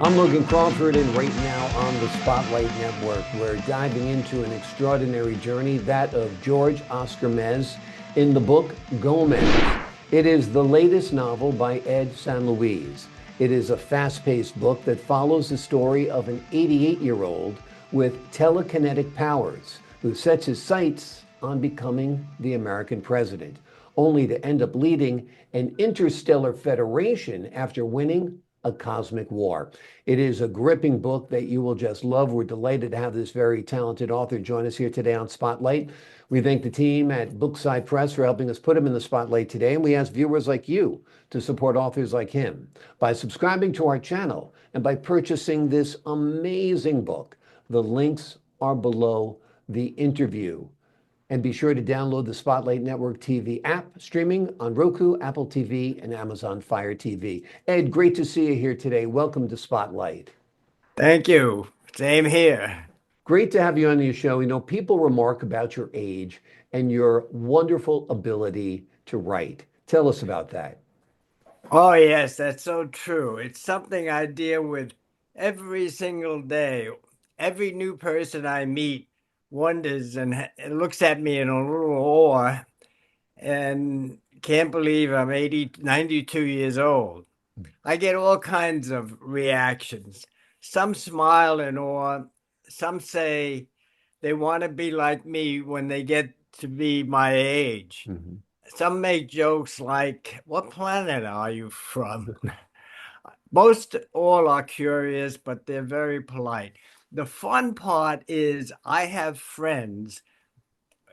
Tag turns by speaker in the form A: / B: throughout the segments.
A: I'm Logan Crawford, and right now on the Spotlight Network, we're diving into an extraordinary journey, that of George Oscar Mez, in the book Go-Mez. It is the latest novel by Ed San Luis. It is a fast-paced book that follows the story of an 88-year-old with telekinetic powers who sets his sights on becoming the American president, only to end up leading an interstellar federation after winning a cosmic war. It is a gripping book that you will just love. We're delighted to have this very talented author join us here today on Spotlight. We thank the team at Bookside Press for helping us put him in the spotlight today, and we ask viewers like you to support authors like him by subscribing to our channel and by purchasing this amazing book. The links are below the interview. And be sure to download the Spotlight Network TV app, streaming on Roku, Apple TV, and Amazon Fire TV. Ed, great to see you here today. Welcome to Spotlight.
B: Thank you. Same here.
A: Great to have you on your show. You know, people remark about your age and your wonderful ability to write. Tell us about that.
B: Oh, yes, that's so true. It's something I deal with every single day. Every new person I meet wonders and looks at me in a little awe and can't believe I'm 92 years old. I get all kinds of reactions. Some smile in awe. Some say they want to be like me when they get to be my age.
A: Mhm.
B: Some make jokes like, "What planet are you from?" Most all are curious, but they're very polite. The fun part is I have friends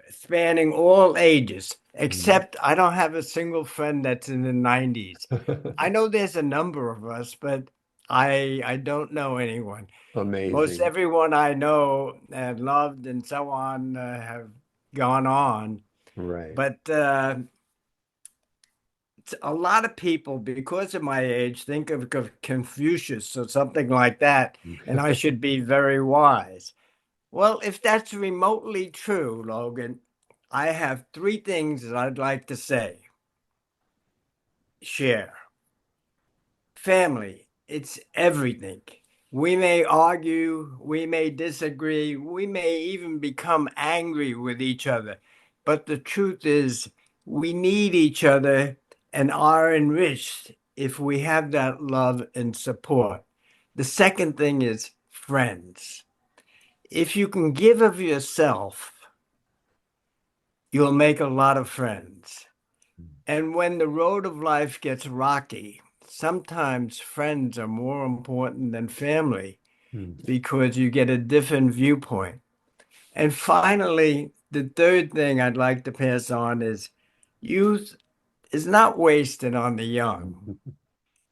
B: spanning all ages,
A: Mhm.
B: except I don't have a single friend that's in the 90s. I know there's a number of us, but I don't know anyone. Most
A: Amazing.
B: everyone I know and loved and so on have gone on.
A: Right.
B: But a lot of people, because of my age, think of Confucius or something like that, and I should be very wise. Well, if that's remotely true, Logan, I have three things that I'd like to say. Share. Family, it's everything. We may argue, we may disagree, we may even become angry with each other. But the truth is, we need each other and are enriched if we have that love and support. The second thing is friends. If you can give of yourself, you'll make a lot of friends. And when the road of life gets rocky, sometimes friends are more important than family
A: Mhm.
B: because you get a different viewpoint. And finally, the third thing I'd like to pass on is youth is not wasted on the young.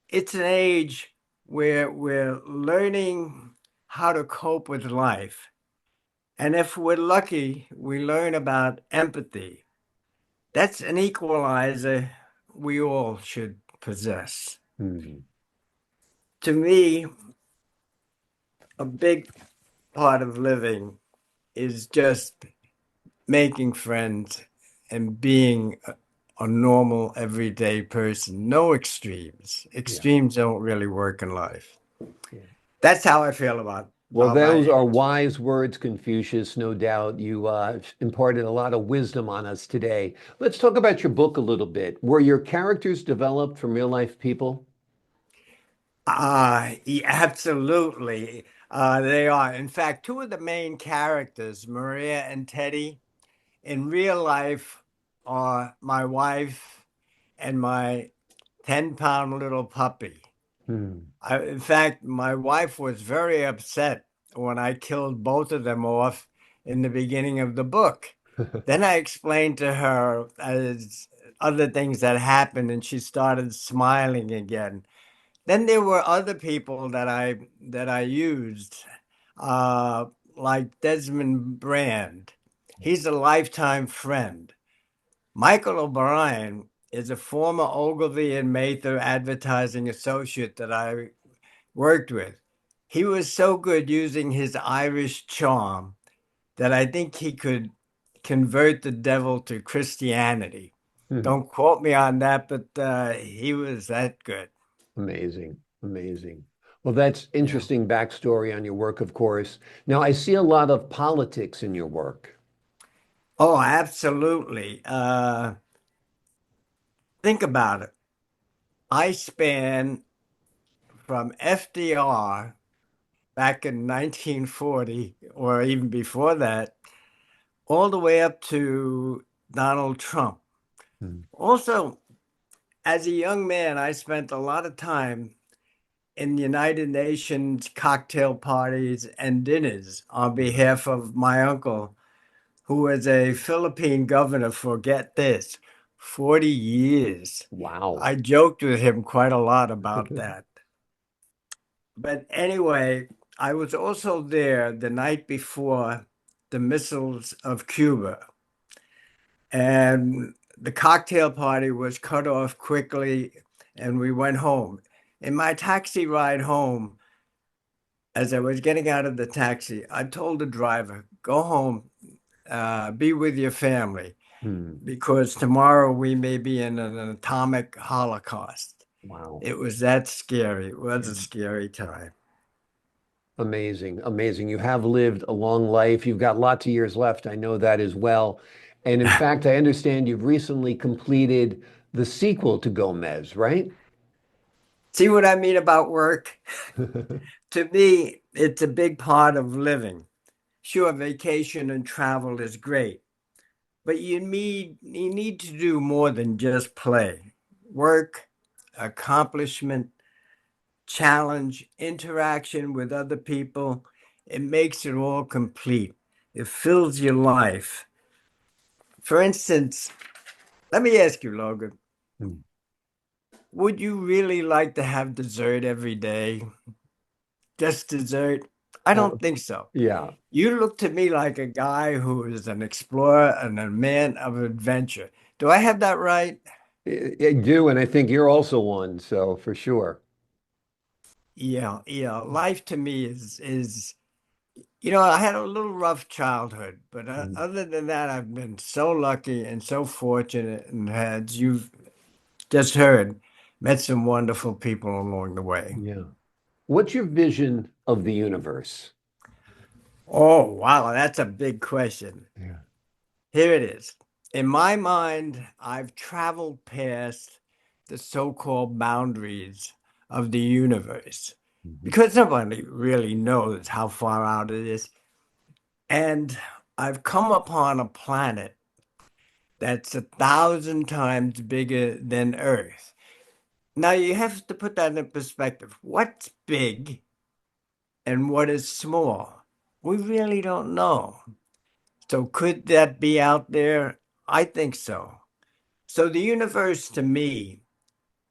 B: It's an age where we're learning how to cope with life. And if we're lucky, we learn about empathy. That's an equalizer we all should possess.
A: Mhm.
B: To me, a big part of living is just making friends and being a normal, everyday person. No extremes.
A: Yeah.
B: Extremes don't really work in life.
A: Yeah.
B: That's how I feel
A: Well,
B: about my
A: those are
B: age.
A: wise words, Confucius. No doubt you imparted a lot of wisdom on us today. Let's talk about your book a little bit. Were your characters developed from real life people?
B: Yeah, absolutely. They are. In fact, two of the main characters, Maria and Teddy, in real life are my wife and my 10-pound little puppy.
A: Hmm.
B: In fact, my wife was very upset when I killed both of them off in the beginning of the book. Then I explained to her as other things that happened, and she started smiling again. Then there were other people that I used, uh, like Desmond Brand. He's a lifetime friend. Michael O'Brien is a former Ogilvy and Mather advertising associate that I worked with. He was so good using his Irish charm that I think he could convert the devil to Christianity.
A: Hmm.
B: Don't quote me on that, but he was that good.
A: Amazing. Amazing. Well, that's
B: Yeah.
A: interesting backstory on your work, of course. Now, I see a lot of politics in your work.
B: Oh, absolutely. Think about it. I span from FDR back in 1940, or even before that, all the way up to Donald Trump.
A: Hmm.
B: Also, as a young man, I spent a lot of time in the United Nations cocktail parties and dinners on behalf of my uncle, who was a Philippine governor for, get this, 40 years.
A: Wow.
B: I joked with him quite a lot about that. But anyway, I was also there the night before the missiles of Cuba. And the cocktail party was cut off quickly, and we went home. In my taxi ride home, as I was getting out of the taxi, I told the driver, go home, be with your family,
A: Hmm.
B: because tomorrow we may be in an atomic holocaust.
A: Wow.
B: It was that scary. It was
A: Yeah.
B: a scary time.
A: Amazing. Amazing. You have lived a long life. You've got lots of years left. I know that as well. And in fact, I understand you've recently completed the sequel to Go-Mez, right?
B: See what I mean about work? To me, it's a big part of living. Sure, vacation and travel is great, but you need to do more than just play. Work, accomplishment, challenge, interaction with other people, it makes it all complete. It fills your life. For instance, let me ask you, Logan,
A: Hmm.
B: would you really like to have dessert every day? Just dessert? I
A: Uh,
B: don't think so.
A: yeah,
B: You look to me like a guy who is an explorer and a man of adventure. Do I have that right?
A: I do. And I think you're also one. So for sure.
B: Yeah, yeah. Life to me is I had a little rough childhood, but
A: Hmm.
B: other than that, I've been so lucky and so fortunate, and had you've just heard, met some wonderful people along the way.
A: Yeah. What's your vision of the universe?
B: Oh, wow, that's a big question.
A: Yeah.
B: Here it is. In my mind, I've traveled past the so-called boundaries of the universe
A: Mhm.
B: because nobody really knows how far out it is. And I've come upon a planet that's 1,000 times bigger than Earth. Now you have to put that in perspective. What's big and what is small? We really don't know. So could that be out there? I think so. So the universe to me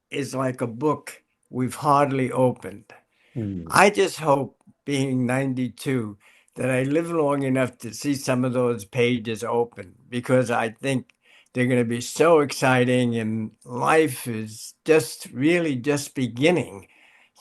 B: is like a book we've hardly opened.
A: Hmm.
B: I just hope, being 92, that I live long enough to see some of those pages open because I think they're going to be so exciting and life is just really just beginning.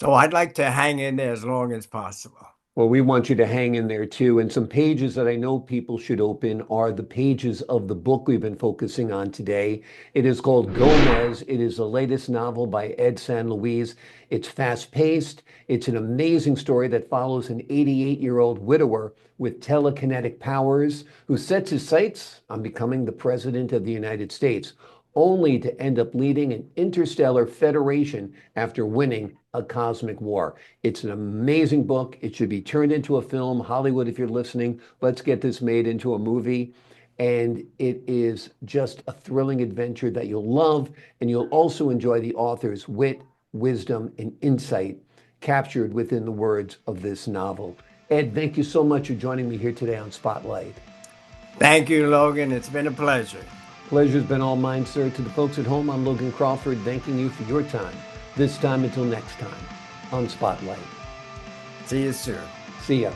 B: So I'd like to hang in there as long as possible.
A: Well, we want you to hang in there too. And some pages that I know people should open are the pages of the book we've been focusing on today. It is called Go-Mez. It is the latest novel by Ed San Luis. It's fast-paced. It's an amazing story that follows an 88-year-old widower with telekinetic powers who sets his sights on becoming the president of the United States, only to end up leading an interstellar federation after winning a cosmic war. It's an amazing book. It should be turned into a film. Hollywood, if you're listening, let's get this made into a movie. And it is just a thrilling adventure that you'll love. And you'll also enjoy the author's wit, wisdom, and insight captured within the words of this novel. Ed, thank you so much for joining me here today on Spotlight.
B: Thank you, Logan. It's been a pleasure.
A: Pleasure's been all mine, sir. To the folks at home, I'm Logan Crawford, thanking you for your time. This time until next time on Spotlight.
B: See you soon.
A: See ya.